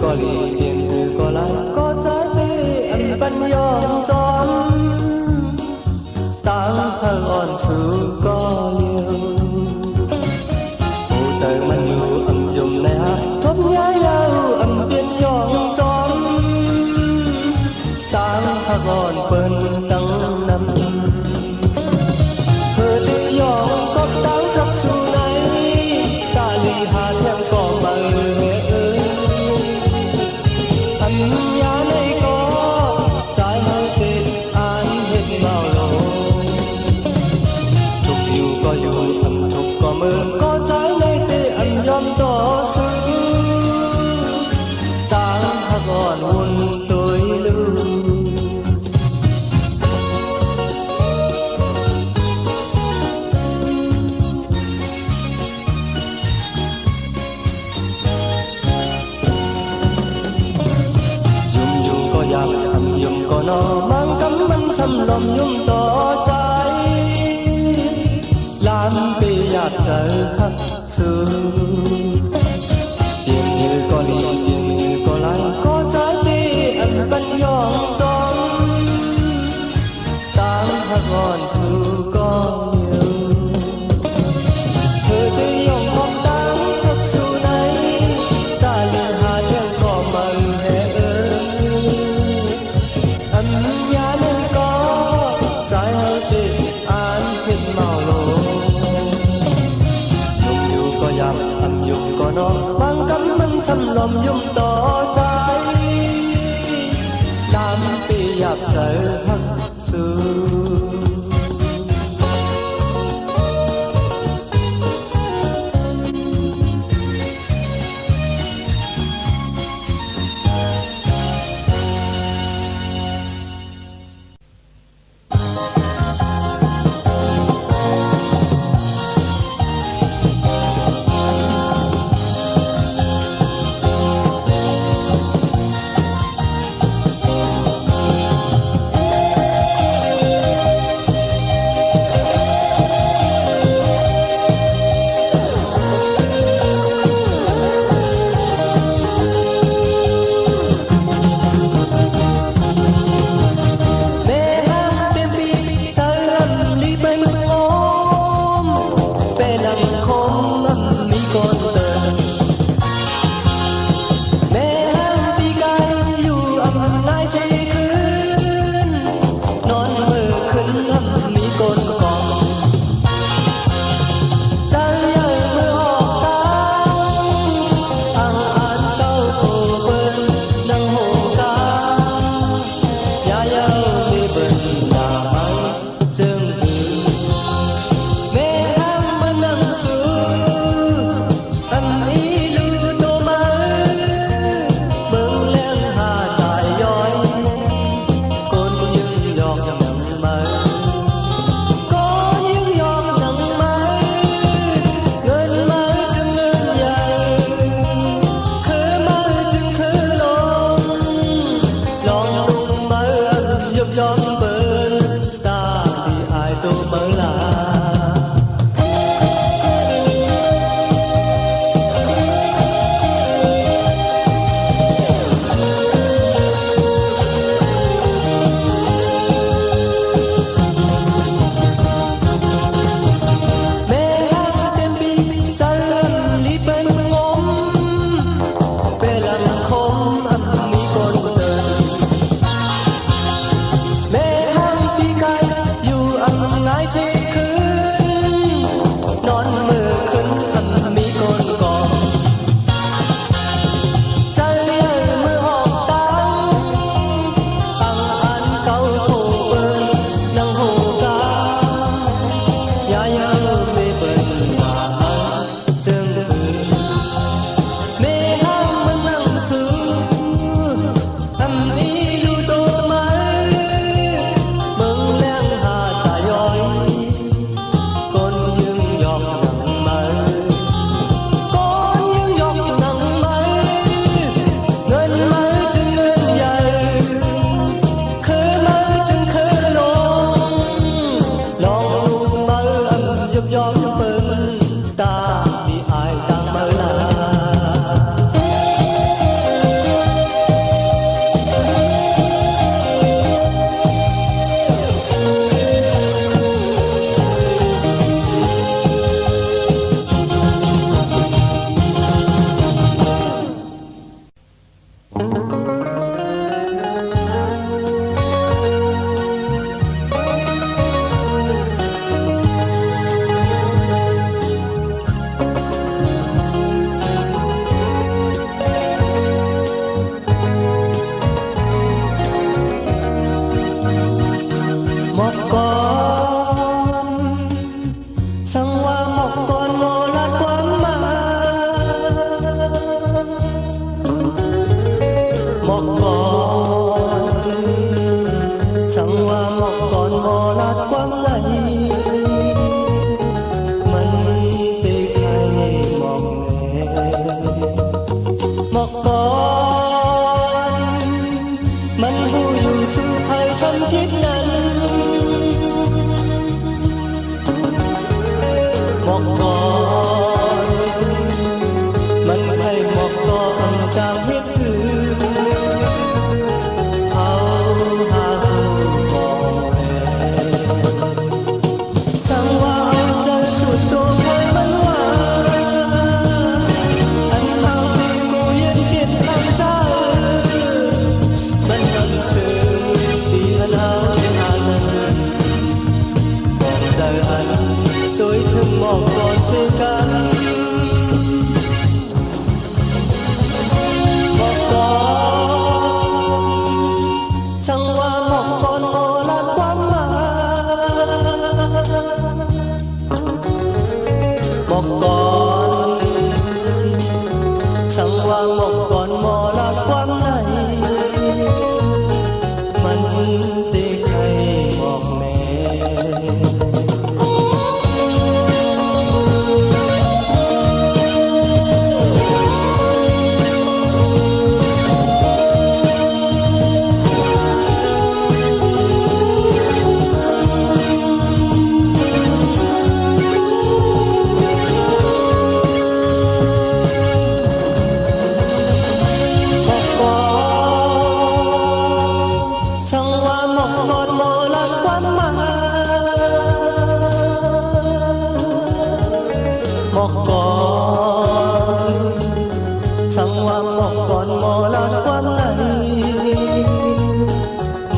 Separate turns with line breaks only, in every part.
có lì tiền thư có lại có trái tê ăn bánh yom tròn tang thang on su có liêu ô trời man yu âm dùng này ha thốt nhá yau âm biên yom tròn tang thang on bên tăng năm hơ tê yom có tang thang su này ta lì hà theo có bằng nhà này có trái hơi tết an hết bao lâu thục dù có dù ẩm thục có mơ có trái này tê ăn yom to sư tang hà gòn hôn tôi lưu âm yum có nó mang cắm bánh xăm lòm yum to trái làm bì nhạt trời khắc xưa tiền như có đi tiền như có lại có trái tê ăn bánh yom tròn tang hát ngon xưa có nhiều thời tê yom không tang khắc xưa này ta liền hà theo có mừng hè nhà nên có trái hơi tết an hết màu lồ dùng dù có giặc ăn dùng có nó mang cắm bánh xăm lòm dùng to trái làm tì giặc trời hắc xưa คิดนั้นหมอกก่อนมันให้หมอกก่อนจางเฮ็ดคือเขาหาหูบอกแลสั่งว่าเอาใจสุดโต่งให้มันว่าอันเอาที่กูเย็นเปลี่ยนทางเจ้ามันนั่นคือที่อันเอาที่หานั้นบอกใจอันโดยถึงหมอกก่อนเสียกันหมอกก่อนสั่งว่าหมอกก่อนโอละความหมายหมอกก่อนสั่งว่าหมอกก่อนหมอละความไหนมันตีใครบอกแม่สั่งว่าหมอกก่อนหมอละความหมายหมอกก่อนสั่งว่าหมอกก่อนหมอละความไหน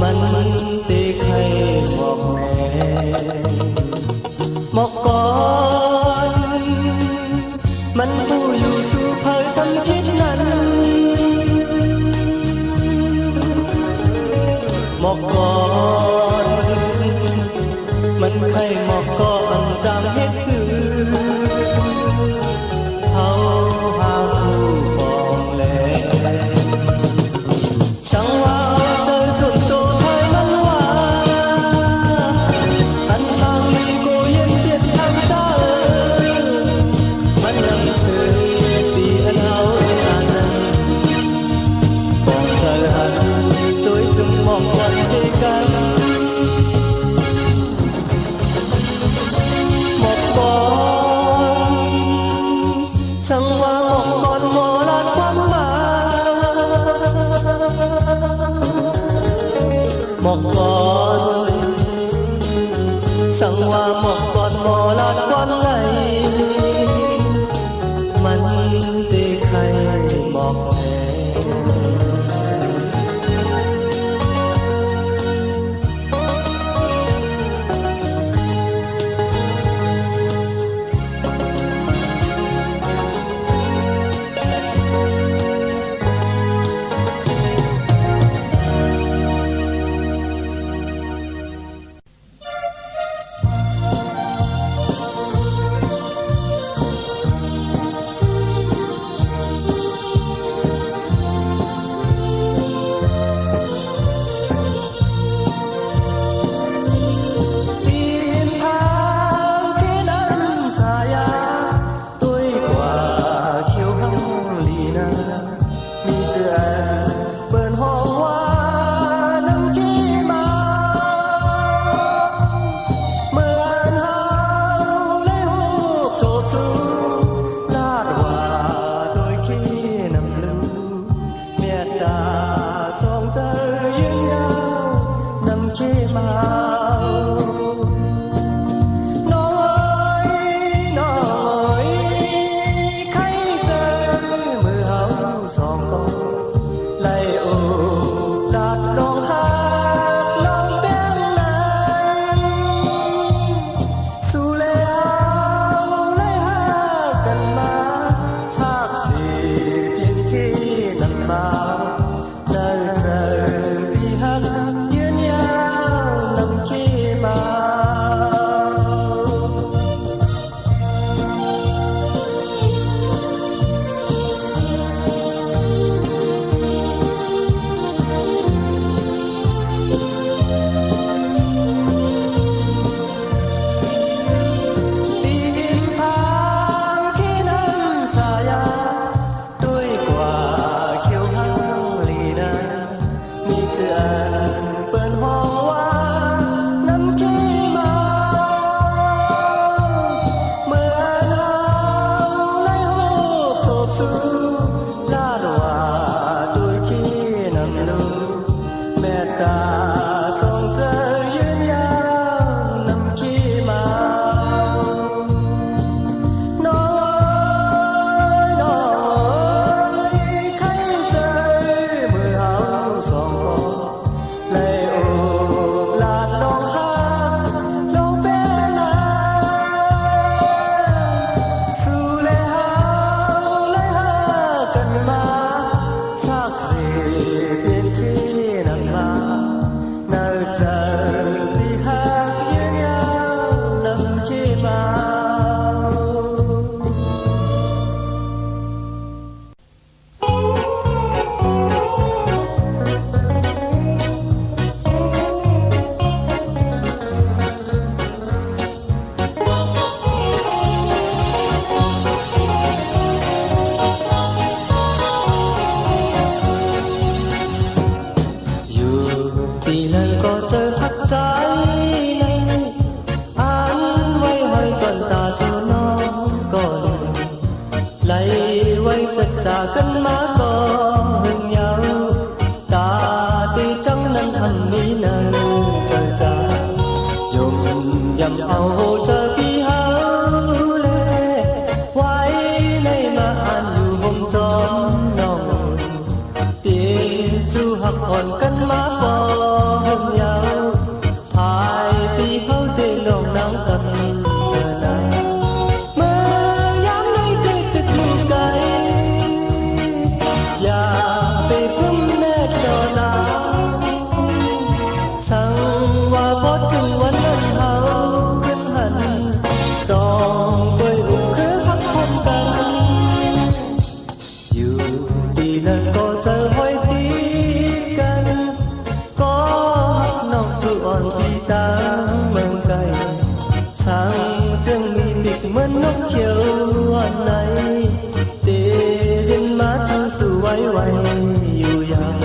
มันตีใครบอกแม่หมอกก่อนมันผู้อยู่สู่เผยสำคิดนั้นหมอกก่อนมันให้หมอกก่อนจางเฮ็ดคือเขาหาผู้ปองแลช่างว่าเจอสุดโต่งให้มันว่าอันทางนี้กูเย็นเปลี่ยนทางเจ้ามันนั่งคือตีอันเอาที่หานั้นบอกใจหันโดยถึงหมอกก่อนเสียกันหมอกก่อนสั่งว่าหมอกก่อนหมอละความหมายหมอกก่อนสั่งว่าหมอกก่อนหมอละความไหนมันตีใครบอกแพ้ เมตตาส่งเสริมยืนยาวนำขี้มาน้อยน้อยใครใจเมื่อเฮาสองคนเลยโอบลาดลงหาลงเป็นนาสู่เลยเฮาเลยหากันมาสักสิเปลี่ยนขี้นั่นมาเนื้อใจที่หักยืนยาวนำขี้มา อยู่ที่ไหนก็เจอหักใจในอ่านไว้ให้ก่อนตาสู่น้องก่อนไหลไว้สัจจากันมาก็หึงยาวตาตีจังนั้นอันมีในเจอใจยมยำเอาเจอที่เฮาเลไว้ในมาอ่านอยู่ห่มจอมน้องเตียจูหักอ่อนกันมาปอหึงยาวภายปีเฮาเตลงน้ำกันเจอใจเมื่อยามในตึกตึกอยู่ไกลอย่าไปพึ่มแน่จอดาสั่งว่าพอถึงวันนั้นเฮาขึ้นหันจองไว้อุ้มคือหักคนกันอยู่ดีนั้นก็เจอห้อยตีกันก็หักน้องสู่อ่อนพี่ตาเมืองไกลสั่งจึงมีปีกเหมือนนกเขียวอันไหนเดินมาถึงสู่ไว้ไว้อยู่ยาว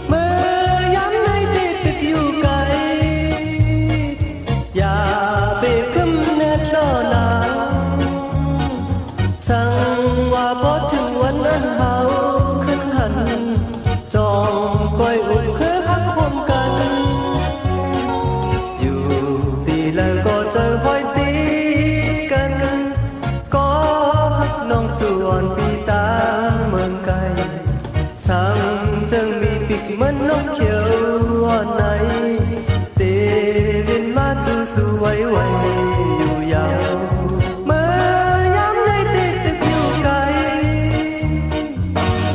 เมื่อยามในติดติดอยู่ไกลอย่าไปคึมแน่ต่อหลังสั่งว่าพอถึงวันนั้นเฮาขึ้นหันจองปล่อยอุ้มคือหักคมกันอยู่ตีแล้วก็เจอห้อยตีกันก็หักน้องจวนปีตาเมืองไกลสั่งจึงมีปีกเหมือนนกเขียวอ่อนไหนเตเดินมาสู่ไว้ไว้อยู่ยาวเมื่อยามในติดตึกอยู่ไกล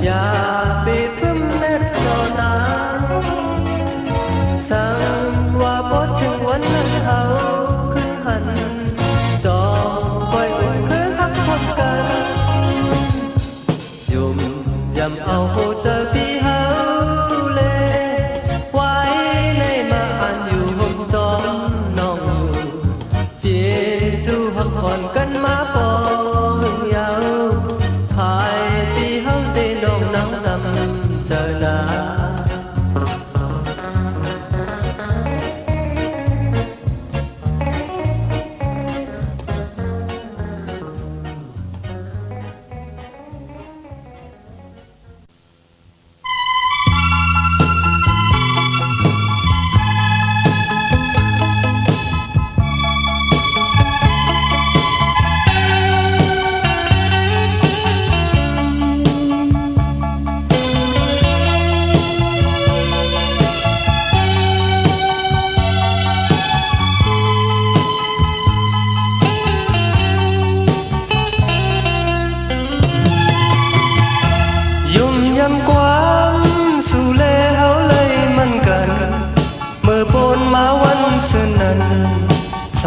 อย่าไปพึ่มแน่จอหนาสั่งว่าพอถึงวันนั้นเฮาขึ้นหันจองปล่อยอุ้มคือหักคนกันยมยำเอาโหเจอที่เฮาเลไว้ในมาอ่านอยู่ห่มจอมน้องเตียจูหักอ่อนกันมาปอหึงยาวภายปีเฮาได้ลงน้ำนำเจอหนา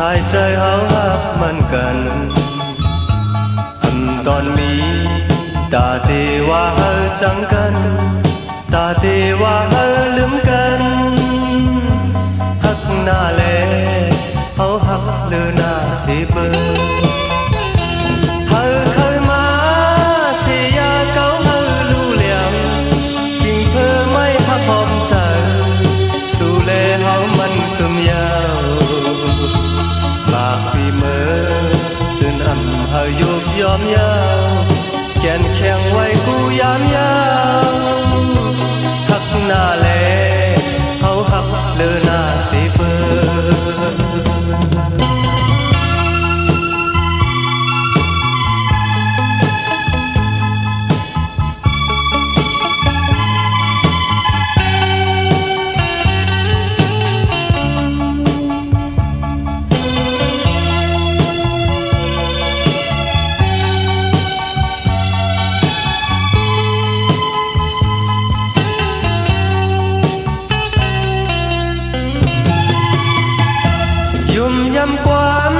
สายใจเฮาหักมันกัน ta tì hoa hơ chẳng cần ta tì hoa hơ lướm cần hắc na lệ hấu hắc lư na xì bơ hơ khơi má xì ya cáo hơ lưu liang kinh thơ mấy hắc hòm trời su lệ hấu mân cơm yao bạc vì mơตื่นâm hơ dục yom yaoแกนแข็งไว้กูยามยาวหักหน้าแลเขาหักเลือหน้าสีเปิยุ่มยำความ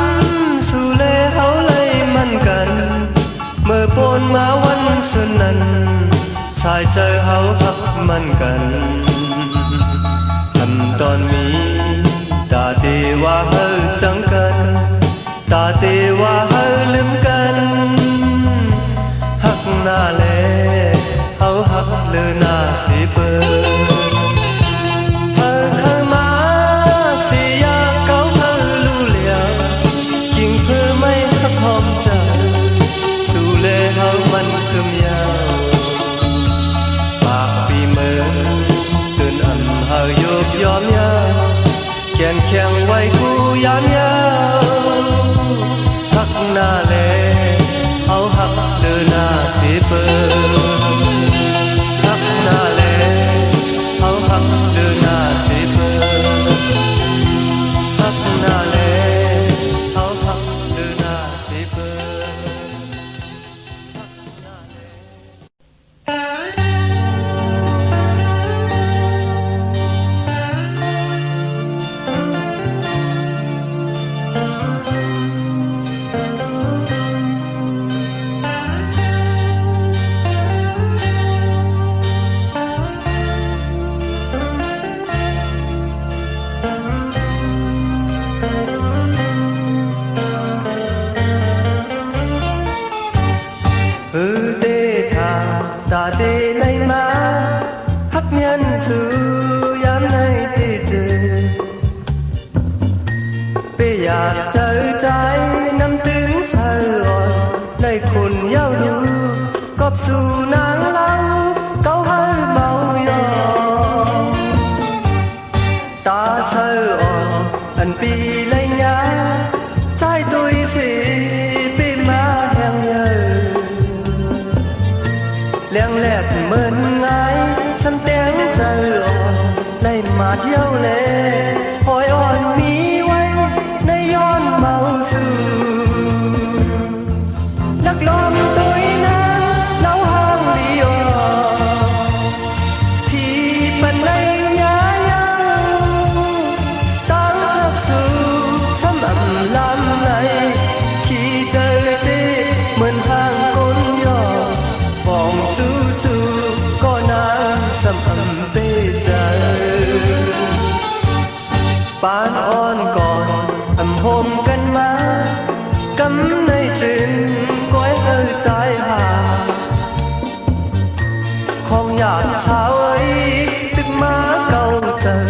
สู่เลเฮาเลยมันกันเมื่อปนมาวันสนันชายเจอเฮาหักมันกันทำตอนมีตาเตว่าเฮาจังกันตาเตว่าเฮาลืมกันหักหน้าเลเฮาหักเลือหน้าสีเปิมันคืมยาวปากปีเมืองตื่นอ่ำเฮายุบยอมยาวแขนแข็งไว้กูยามยาวหักหน้าแลเอาหักเดินหน้าสีเปิหักหน้าแลเอาหักเดินหน้าสีเปิหักหน้าแลเอาหักเดินหน้าสีเปิta đi lấy má hắc nhân sự dám nay đi từ bây giờ trời trái năm tiếng sài gòn nay khôn nhau đủ cọp dù nắng lâu câu hơi màu giòn ta sài gòn anh pi lấy nhá trái tôi thì pi má hẹn nhờ leng lẹt mơn ngái xăm tiếng trời ồn nay mà thiếu lệ hồi ồn mi quay nay yon màu sương đắc lom tôi nắng nấu hang đi thì phần này nhá nhau tăng thật sự thấm ẩm làm này khi trời tê mơn hang côn nhỏ vòng tư tư có nắng sầm ẩm tê trời bán on còn ẩm hôm cân má cắm nay trên cõi hơi trái hà không nhạt sao ấy tức má cầu trời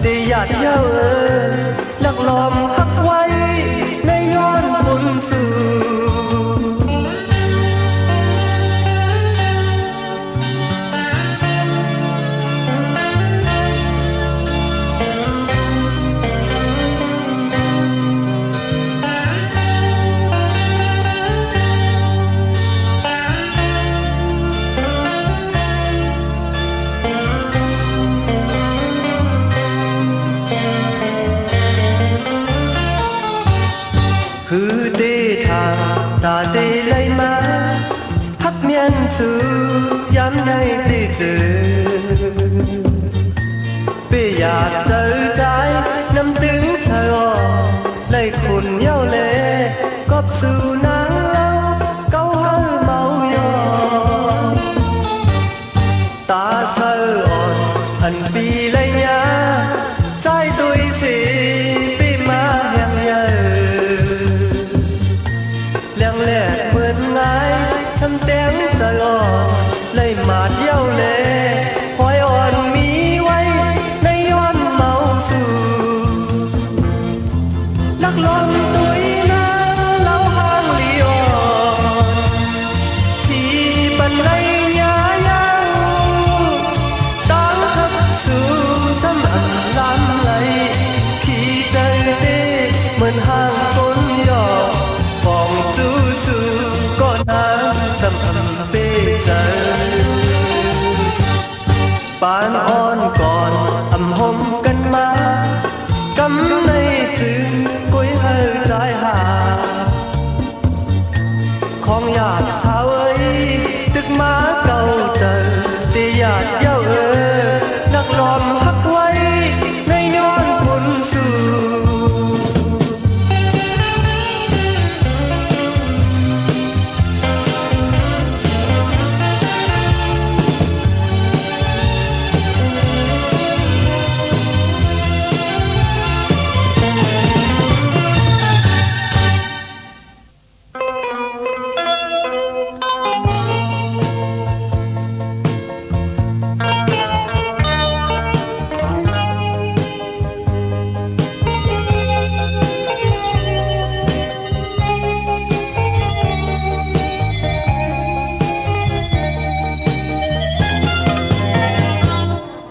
để nhạt nhau ơi lắc lòm hắc quay nay yon buồn sương cứ đi thà ta đi lấy má hắc miên sư dám nay đi từ bây giờ trời trái năm tiếng trời lấy khôn nhau lệ cọp sư nắng lâu câu hơi màu giòn ำแต้มตลอดเลยมาเที่ยวแลหอยอ่อนมีไว้ในย้อนเมาสู่ลักลอนตุยน้ำเล่าห้างลีออนที่ปันไลยายาวตามทับสู่ซ้ำอันลำไหลขี่ใจเต้เหมือนห้างต้นยอฟองสู้สู้ก็น้ำซ้ำอันเป้ใจปานอ่อนก่อนอำหมกันมากำในถึงกุยเฮอใจหาของหยาดสาวเอ้ยตึกมาเก่าเจอตีหยาดเย้าเออนักลอมหักไว้ในย้อนบุญสู่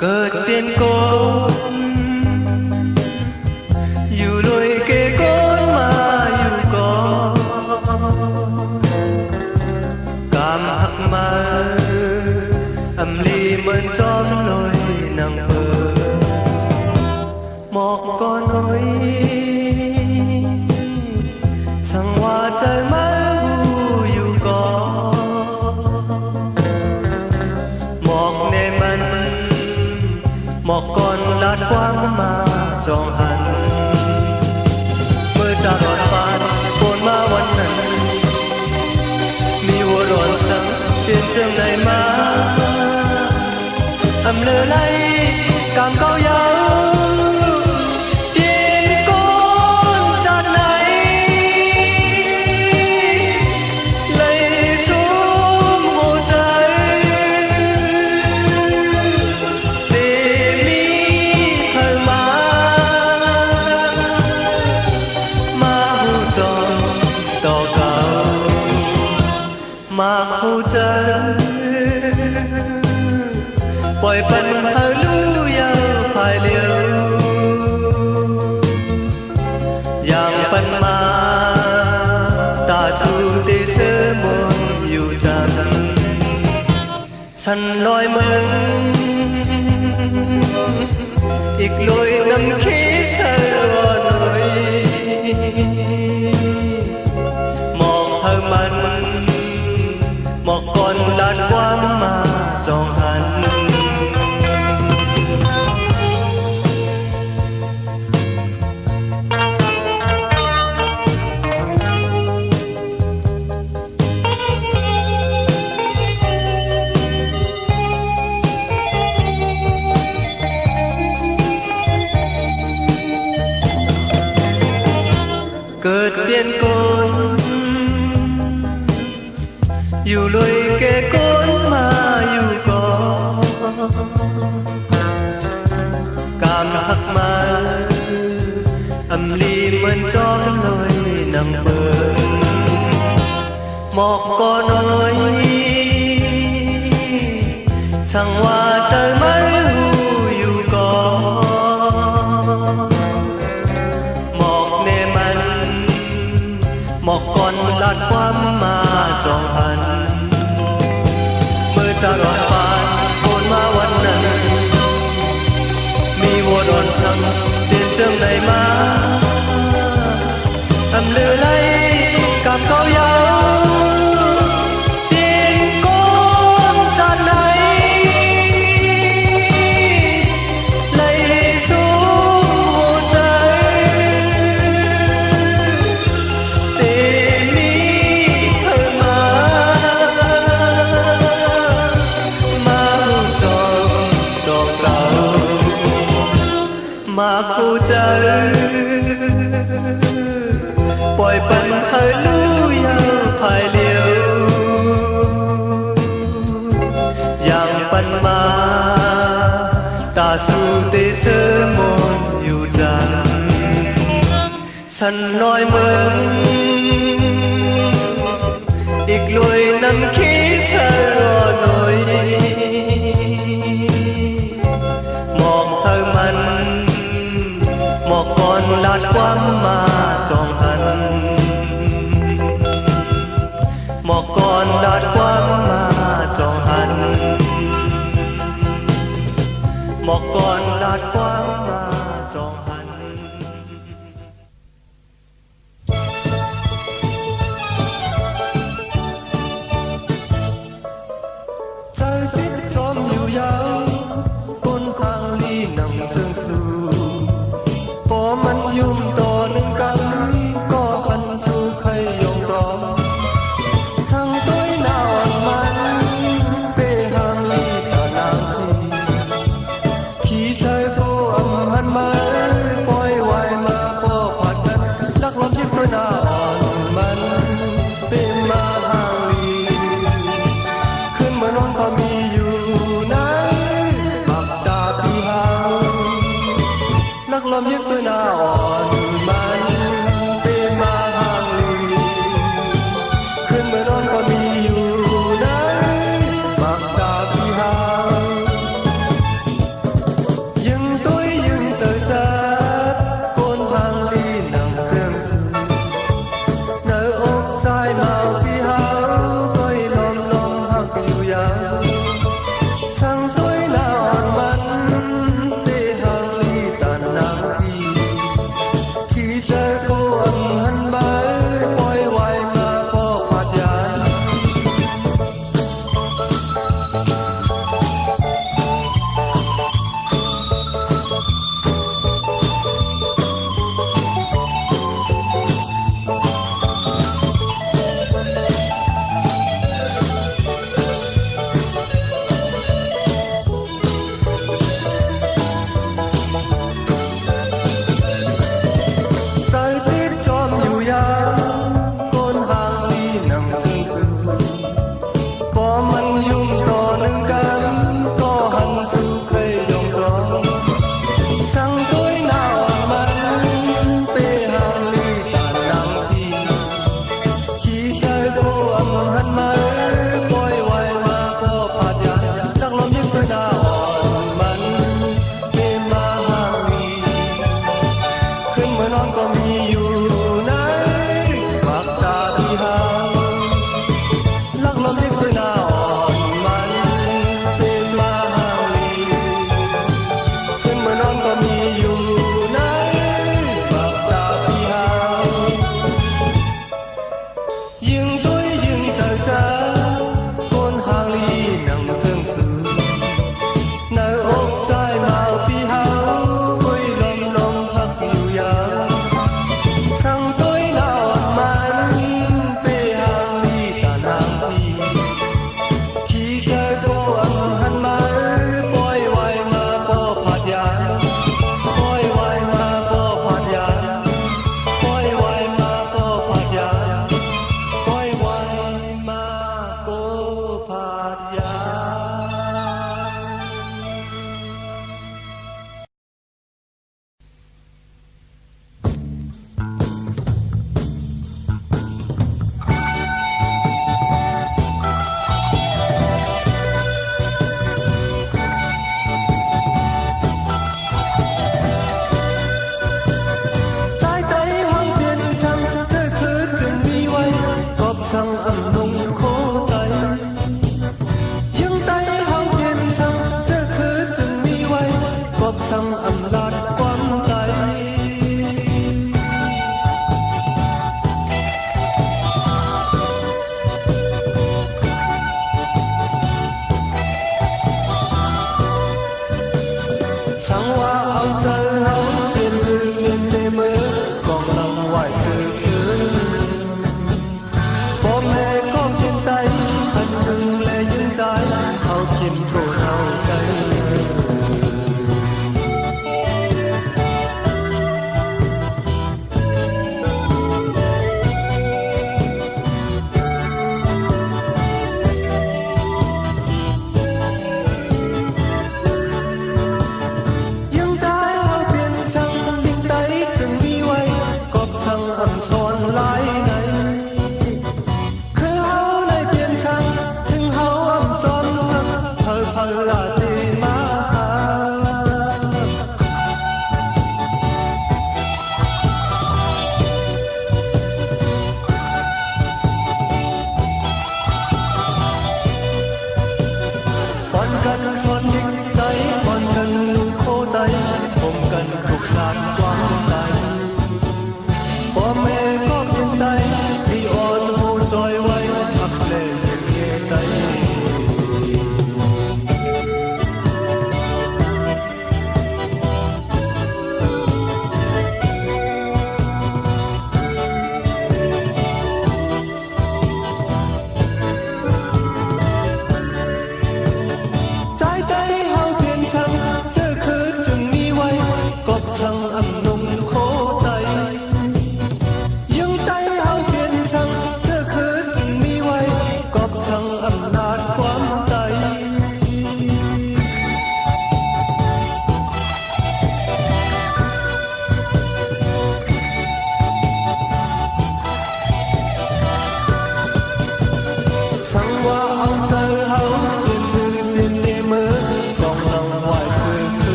เกิดเป็นคนอยู่ลอยเกโกนมาอยู่ก่อนกามหักมาอำลีเหมือนจอมลอยนางเปิดหมอกก็น้อยสั่งว่าใจมาอยู่ก่อนหมอกในมันหมอกก่อนลาดกว้างมาจองหันเมื่อจากรอดฟ้าโกนมาวันนั้นมีวัวร้อนสังเปลี่ยนเจิมไหนมาอำเลอไหลกามเก้ายาวเย็นก้นจากไหนเลยสูงหัวใจมาหูเจอปล่อยปันเฮาลู่ยาวภายเลียวอย่างปันมาตาสู่เตเสมนอยู่จันสันลอยเมืองอีกลอยน้ำคิดเธอว่าหน่อยมองเธอมันหมอกก่อนลาดความมาจองหันเกิดเปลี่ยนคนอยู่ลอยแก่ก้นมาอยู่ก่อนกามหักมาอำลีเหมือนจอมลอยนางเบินหมอกก็น้อยสั่งว่าใจไม่อยู่ก่อนหมอกเนมันหมอกก่อนลาดความมาจองหันเมื่อจะรอดฟ้าโกนมาวันนั้นมีวัวโดนสั่งเดินเจิมไหนมาทำเลือไหลกับเขายาวเตียนก้นจากไหน nói mừng ít lùi nằm khí thơ nổi một thơ mình một con lát quắm mà tròn hành một con lát quắm mà tròn hành một con lát quắm mà tròn hành trái tít tróm nhiều dấu con thang ly nằm thương su bỏมันยุ่มต่อหนึ่งกันก็พันชูใครยงจอมทั้งต้อยหน้าอ่อน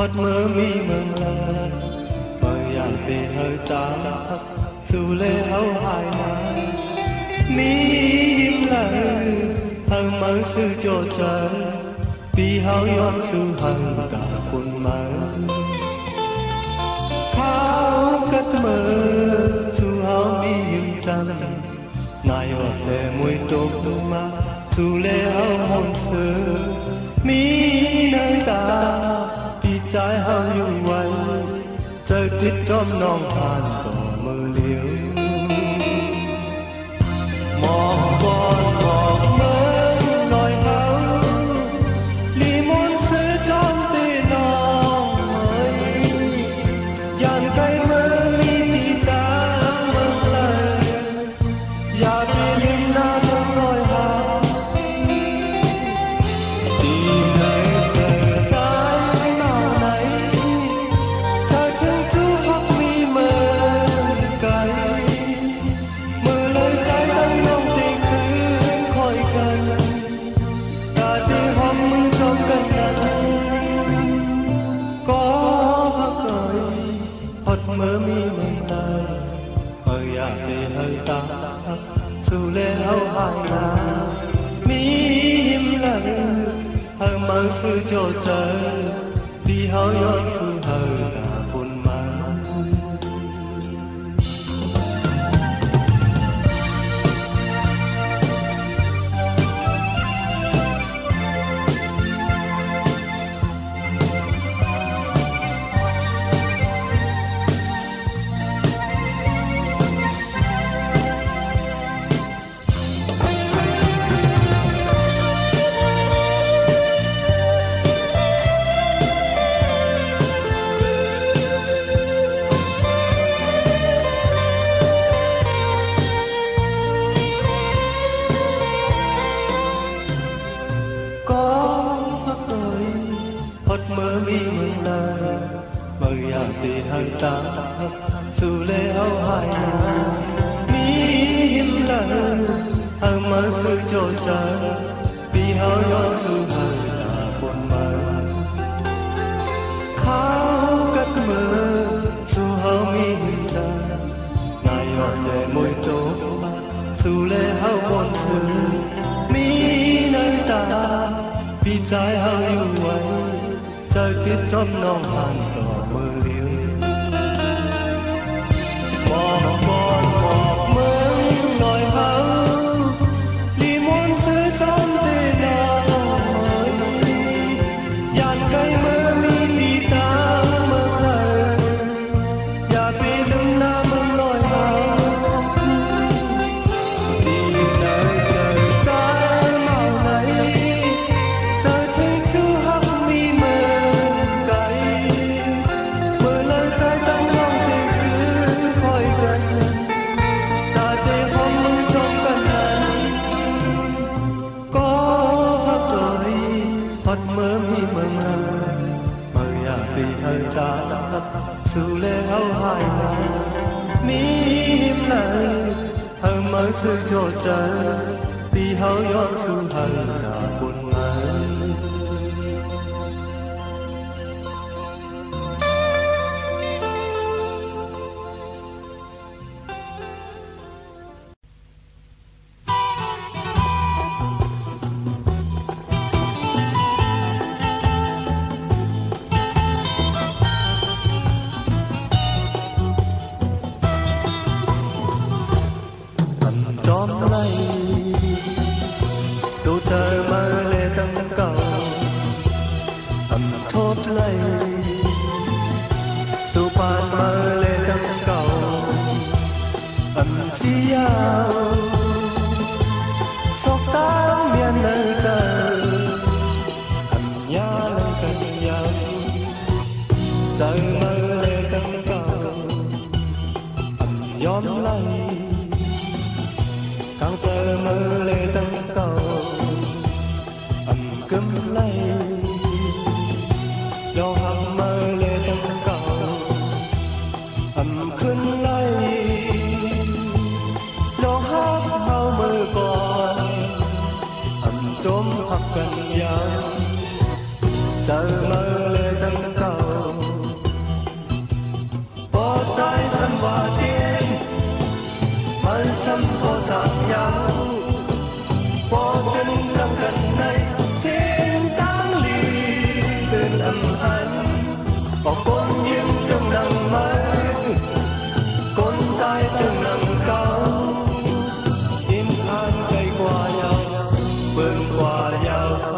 ดเมื่อมีเมืองลาเมื่ออยากไปเฮาตาสู่เลเฮาหายนามียิ้มไหลเฮาเมื่อสื่อโจทย์ใจปีเฮาย้อนสู่เฮากาคุณมาเขากัดเมื่อสู่เฮามียิ้มจันนายอดเลมวยตกมาสู่เลเฮาหมดเสือมีน้ำตาที่ใจเฮาอยู่ไว้เจอติดจอมน้องทานก็มือเลี้ยวมองบอนมองเมื่อหน่อยเฮาลีมอนซื้อจอมตีน้องเมยยันไกลเมื่อมีตีตาเมื่อไกลอย่าไปลืมหน้าเมื่อหน่อยเฮาที่ไหนเจอใจหน้าไหนเธอถึงทุกฮักมีเมื่อไกลเมื่อเลยใจตั้งน้องตีคืนคอยกันตาที่หอมมือจอมกันนั้นก็ฮักเอ่ยฮอดเมื่อมีเมืองใต้เมื่ออยากได้เฮาตาสู่เลเฮาหายนามียิ้มไหลเฮามาสู่โจทย์ใจที่เฮาย้อนสู่เฮากาปุ่นมาก็ฮักเอ่ยฮอดเมื่อมีเมืองลาเมื่ออยากได้เฮาตาสู่เลเฮาหายนามียิ้มไหลเฮามาสู่โจทย์ใจที่เฮาย้อนสู่เฮากาปุ่นมาเขากัดมือสู่เฮามียิ้มใจนายยอดแต่มวยโตสู่เลเฮาบนสื่อมีน้ำตาพี่ใจเฮาอยู่ไว้ใจคิดจอมน้องหันต่อมือเลี้ยวมองบอนมองเมืองหน่อยเฮาลีมอนซื้อจอมเตนาเมยยานไกลเมื่อมีตีตาเมื่อไกลอย่าไปลืมหน้าเมืองหน่อยเฮาที่ไหนเจอใจเมาไหนเธอถึงคือฮักมีเมื่อไกลเมื่อเลยใจตั้งน้องตีคืนคอยกันตาเตหอมมือจอมกันนั้นก็ฮักเอ่ยฮอดเมื่อมีเมืองลาเมื่ออยากไปเฮาตาสู่เลเฮาหายนามียิ้มไหลเฮามาสู่โจทย์ใจที่เฮาย้อนสู่เฮากาปุ่นมาจอมไหลดูเธอมาเลยตั้งเก่าโทษไหลสู่ผ่านมาเลยตั้งเก่าเสียยาวสอกตาเมียนเลยเธอยาเลยกันยาวใจมาเลยตั้งเก่ายอมไหลcàng giờ mơ lệ tăng cầu cấm lay lo hằng mơ lệ tăng cầu khấn lay lo hát hao mơ còn trốn hoặc gần nhau chờ mơ lệ tăng cầu thang nhau vô tình rằng gần này xin tán ly bên âm anh bỏ con nhiên trong nắng mây con trai trong nắng cao im than cây qua nhau bên qua nhau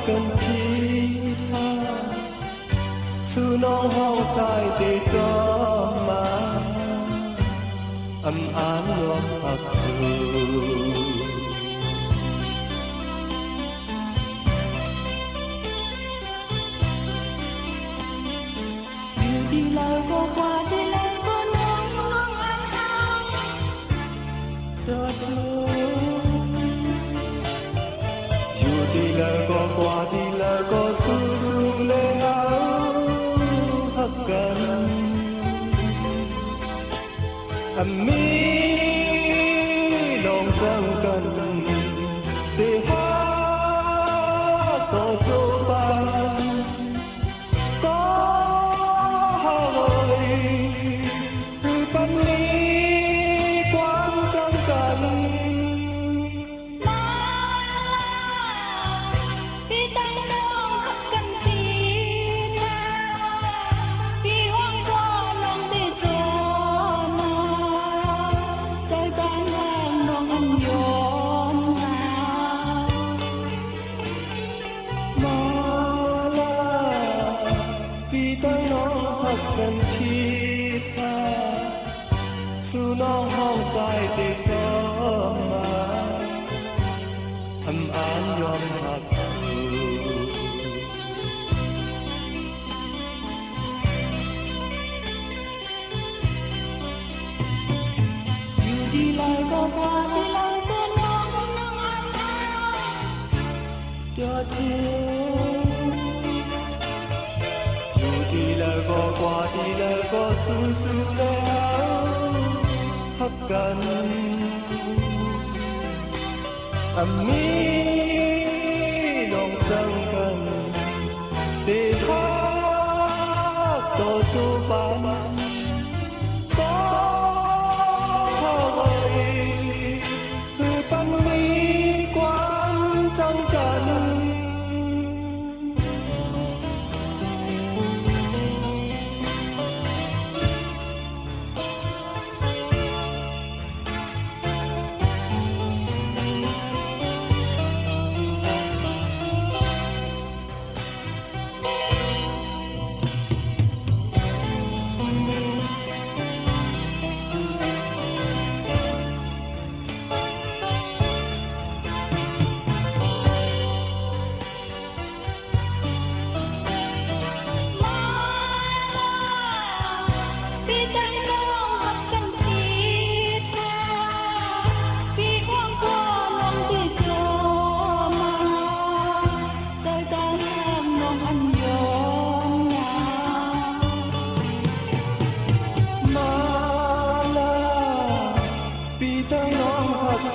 cần thiết tha sự nong hao dài để cho mà âm án luôn thật sự
đi lời cô qua đi lời cô nắng nắng anh hao rồi
đi lời có qua đi lời có su lê áo hấp cần mi lòng chẳng cần để hát có chỗ ban có hơi từ ban ly quan chẳng cần cần thiết tha sự nong hao dài để cho mà hầm án yom hạt
đi lời có qua đi lời có nắng nắng anh hao cho chiều
ดีแล้วก็สู้ๆแล้วฮักกันมีน้องจังกันดีฮักต่อจูบันก็เข้าไว้คือปันมีความจังกัน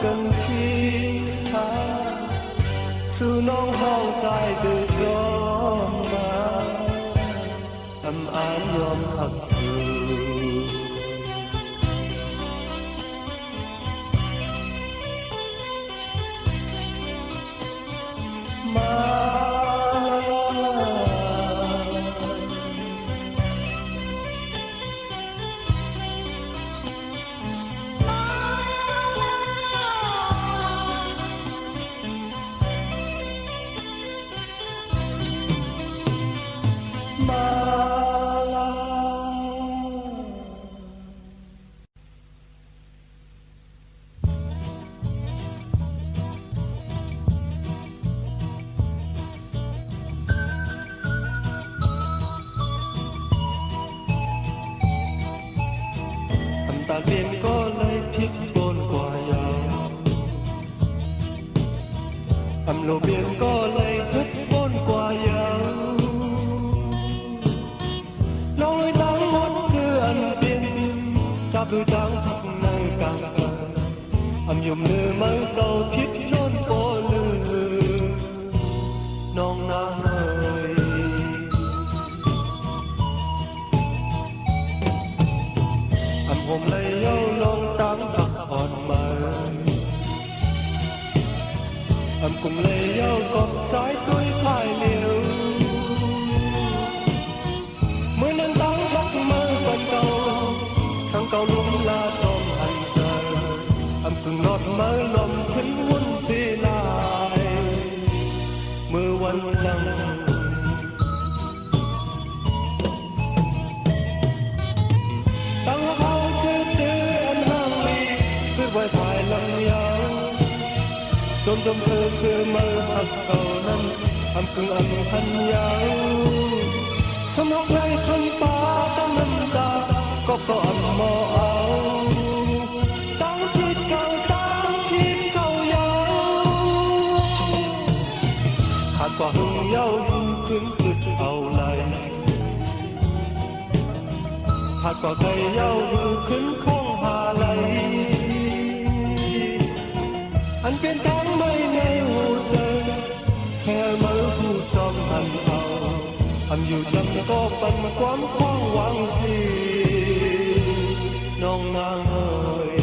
cần khi tha sự nông hao dài từ gió mà âm ái yom hằng sựตาเปลี่ยนก็เลยพลิกโกนกว่ายาวโลเปลี่ยนก็เลยฮึดโกนกว่ายาวน้องเลยตั้งหมดเพื่อนเปลี่ยนจับดูจังทักในกลางใจยมเนื้อมือเก่าพิษโน่นโกลือน้องนางเอ๋ยผมเลยเย้าลงตั้งปักอ่อนมากุมเลยเย้ากบใจช่วยพายเหนียวเมื่อนั้นตั้งรักมือบันเก่าสังเก่าลุ่มลาจอมหันเจอพึ่งนอดมือลมขึ้นวุ่นสีลายเมื่อวันลังไว้ภายลำยาวจมเสือมือหักเก่านั้นกึ่งพันยาวสมองใจชนป่าตั้งน้ำตาก็มอเอาตั้งคิดเก่ายาวขาดกว่าหึงเย้าขึ้นอึดเอาไหลขาดกว่าไก่เย้าขึ้นคงหาไหลอันเป็นตั้งไม่ในหูเจอแค่มือผู้จอมทันเอาอยู่จำก็ปันความคว้างหวังสิน้องนางเอ๋ย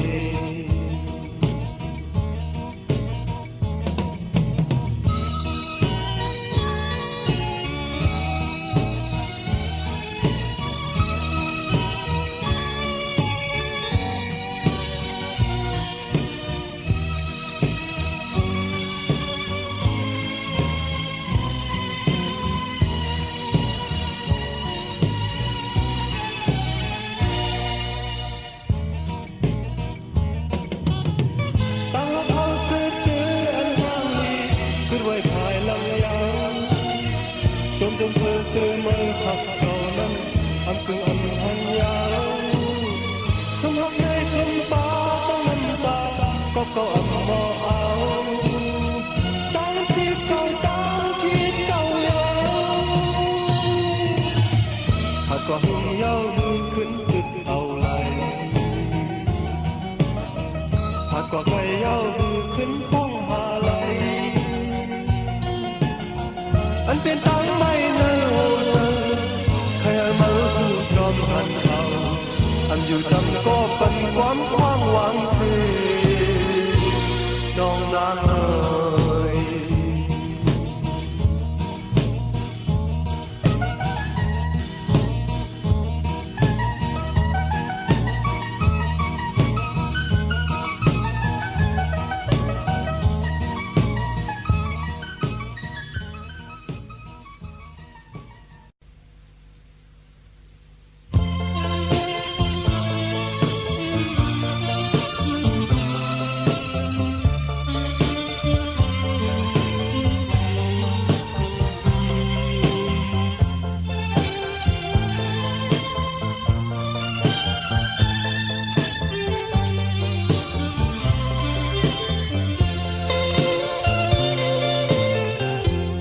hạt quả hùng nhau đuôi khuyến trực tàu lại hạt quả cây nhau đuôi khuyến phong hà lại anhเป็นตั้งไม่เนื้อโหเจอใครเอามือคู่จอมหันเขาอันอยู่จำก็เป็นความคว้างหวังเสียน้องนางเอ๋ย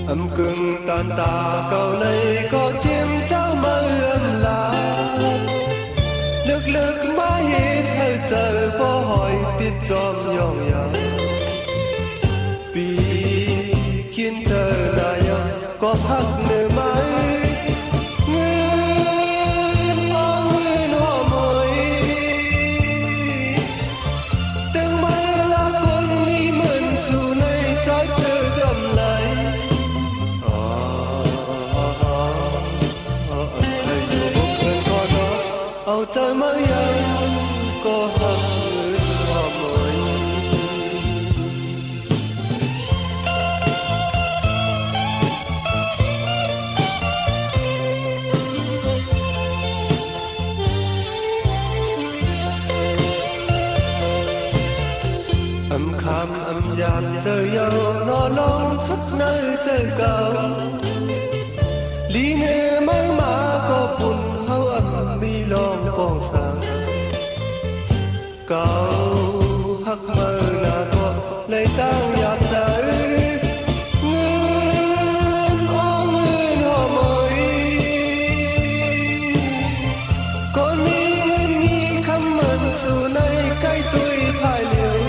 âm cưng tàn tà cầu này có chim cháu mơ âm lạc lực lực mãi hít hơi chờ phố hỏi tiết tròn nhong nhong vì khiến thơ này có thắc nơi mãi nguyên hoa môi từng mơ là con mi mượn dù này trái thơ cầm lạiเอาใจมายังก็หักเหมือนhoa môi âm kham âm nhạt trời yêu nó long hắt nơi trời cao lý nề mãi mà có buồn hao âm mi lòng phong sang cao hắc mơ na có lấy tao nhạt tới nguyên hoa môi con mi nguyên nghi khăm mần dù này cái tôi phải liều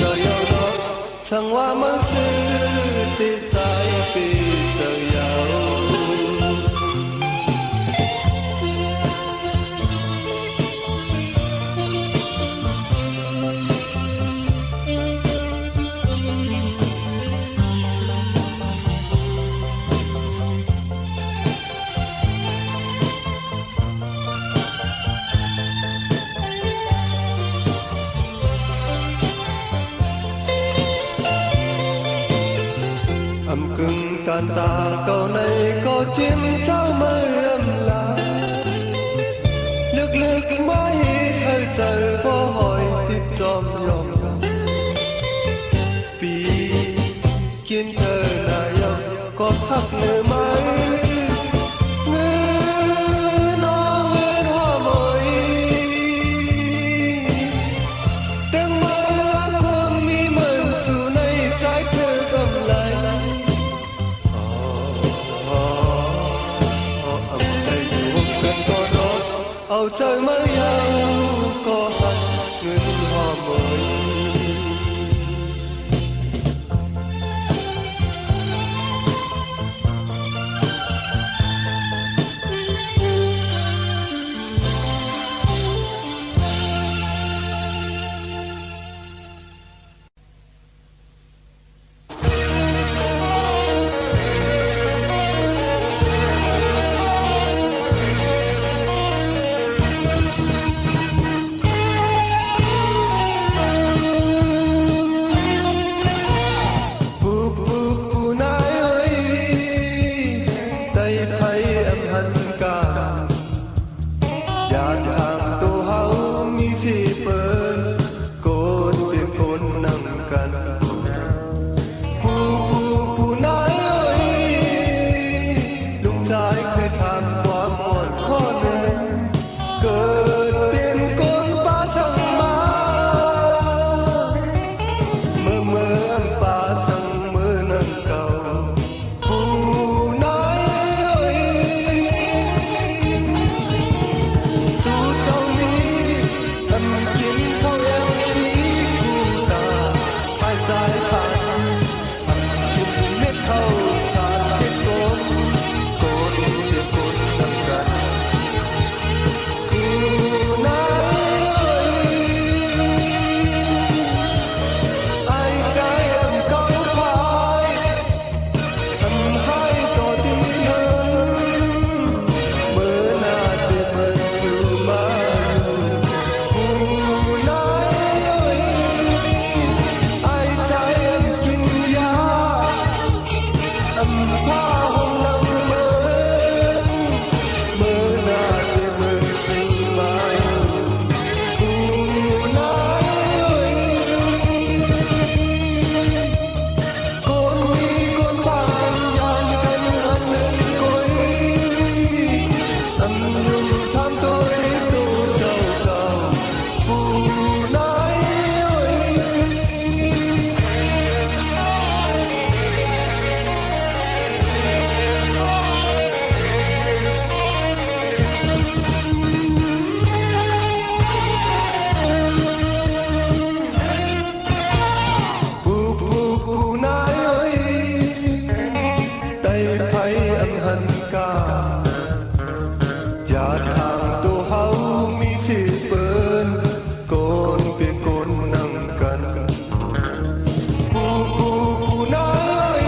trời yêu đó sang hoa mơ tê trái tê trời yêu âm cưng tàn tà cầu này có chim cháu mơ âm lạc lực lực mãi hít hơi chờ phố hỏi tiếp tròn nhong nhong vì khiến thơ này có thắc nơi mãi nguyên hoa môi tiếng mơ lá con mi mượn dù này trái thơ cầm lại âu trời mới yêu có hạt nguyên hoa môi ำผ้าห่มนางเมืองเมื่อนาเดือนเมืองสิ่งใหม่ผู้นายคนมีคนพากันยานกันอันหนึ่งก้อยอันยุ่งทำตัวตัวเจ้าเก่าผู้นาย ผู้นายเอ้ยได้ไผอันหันกาอย่าทางตัวเฮามีสิเปิ้นโกนเปลี่ยนโกนนำกันผู้นายเอ้ย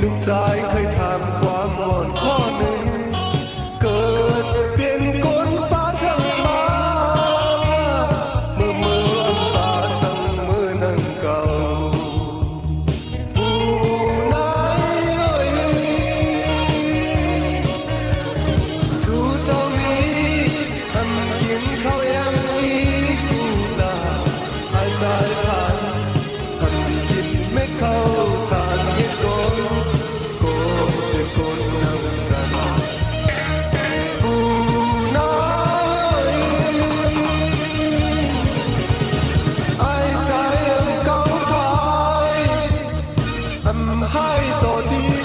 ลูกชายเคยถามความอ่อนข้อหนึ่งเกิดเปลี่ยนโกนป้าทั้งมาเมื่ออันป้าสั่งมือนั่งเก่าผู้นายเอ้ยสู่เจ้านี้ทำกินข้าวยังอีกผู้ลาหายใจผ่านทำกินไม่เข้าสารเฮ็ดโกนเปลี่ยนโกนนำกันผู้นายไอ้ใจเก่าพาย ให้ต่อดี